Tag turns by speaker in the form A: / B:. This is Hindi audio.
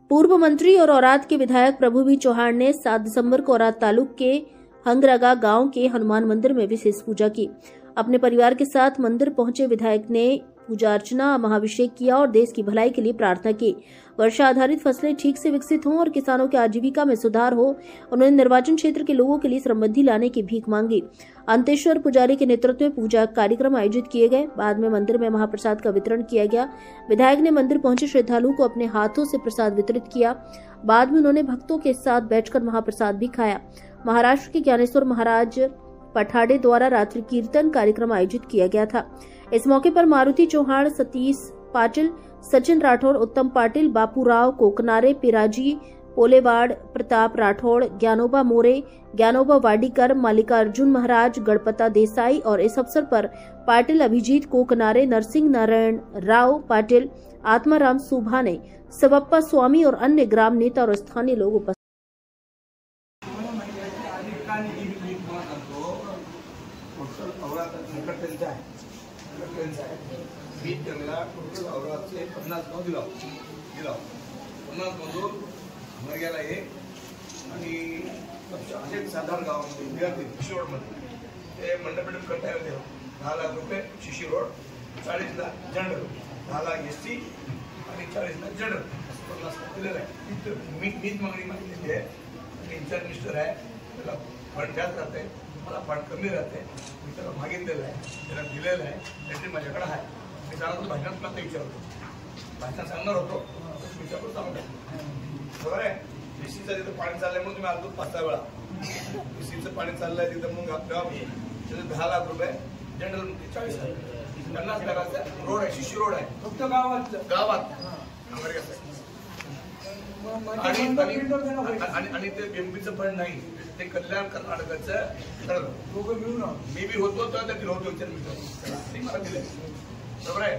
A: पूर्व मंत्री और औराद के विधायक प्रभुवीर चौहान ने 7 दिसंबर को औराद तालुक के हंगरगा गांव के हनुमान मंदिर में विशेष पूजा की। अपने परिवार के साथ मंदिर पहुंचे विधायक ने पूजा अर्चना, महाभिषेक किया और देश की भलाई के लिए प्रार्थना की। वर्षा आधारित फसलें ठीक से विकसित हों और किसानों की आजीविका में सुधार हो। उन्होंने निर्वाचन क्षेत्र के लोगों के लिए समृद्धि लाने की भीख मांगी। अंतेश्वर पुजारी के नेतृत्व में पूजा कार्यक्रम आयोजित किए गए। बाद में मंदिर में महाप्रसाद का वितरण किया गया। विधायक ने मंदिर पहुंचे श्रद्धालुओं को अपने हाथों से प्रसाद वितरित किया। बाद में उन्होंने भक्तों के साथ बैठकर महाप्रसाद भी खाया। महाराष्ट्र के ज्ञानेश्वर महाराज पठाड़े द्वारा रात्रि कीर्तन कार्यक्रम आयोजित किया गया था। इस मौके पर मारुति चौहान, सतीश पाटिल, सचिन राठौड़, उत्तम पाटिल, बापूराव कोकनारे, पिराजी पोलेवाड़, प्रताप राठौड़, ज्ञानोबा मोरे, ज्ञानोबा वाडीकर, मल्लिकार्जुन महाराज, गणपता देसाई और इस अवसर पर पाटिल, अभिजीत कोकनारे, नरसिंह नारायण राव पाटिल, आत्माराम सुभाने, सबप्पा स्वामी और अन्य ग्राम नेता और स्थानीय लोग उपस्थित।
B: बीट केलेला टोटल औरादचे 50 गाव दिला 50 मधून हंगरग्याला एक आणि असे साधारण गावामध्ये शिरोडमध्ये ते मंडप करता येते 10 लाख रुपये शिशी रोड, 40 लाख जनरल, 10 लाख एसटी आणि 40 लाख जनरल 50 लाख दिलेलं आहे। मीच मागणी मागितलेली आहे आणि इन्चार्ज मिनिस्टर आहे, त्याला फंड जास्त राहते, मला फंड कमी राहते, मी त्याला मागितलेलं आहे, त्याला दिलेलं आहे, त्याची माझ्याकडे आहे। मी सांगतो भाषणात मला विचारतो, भाषण सांगणार होतो विचारतो सांगतो बरोबर आहे। एसीचं तिथं पाणी चालल्यामुळे तुम्ही आलो 5-6 वेळा एसीचं पाणी चाललंय तिथं मग आपल्याला त्याचे 10 लाख रुपये जनरल 40 लाख 50 लाखाचा रोड आहे, शिशी रोड आहे फक्त गावात आणि ते एमपीचं फंड नाही, ते कल्याण कर्नाटकाचं ठरलं। मी बी होतो तर त्या होतो विचार मी मला दिले बरोबर आहे।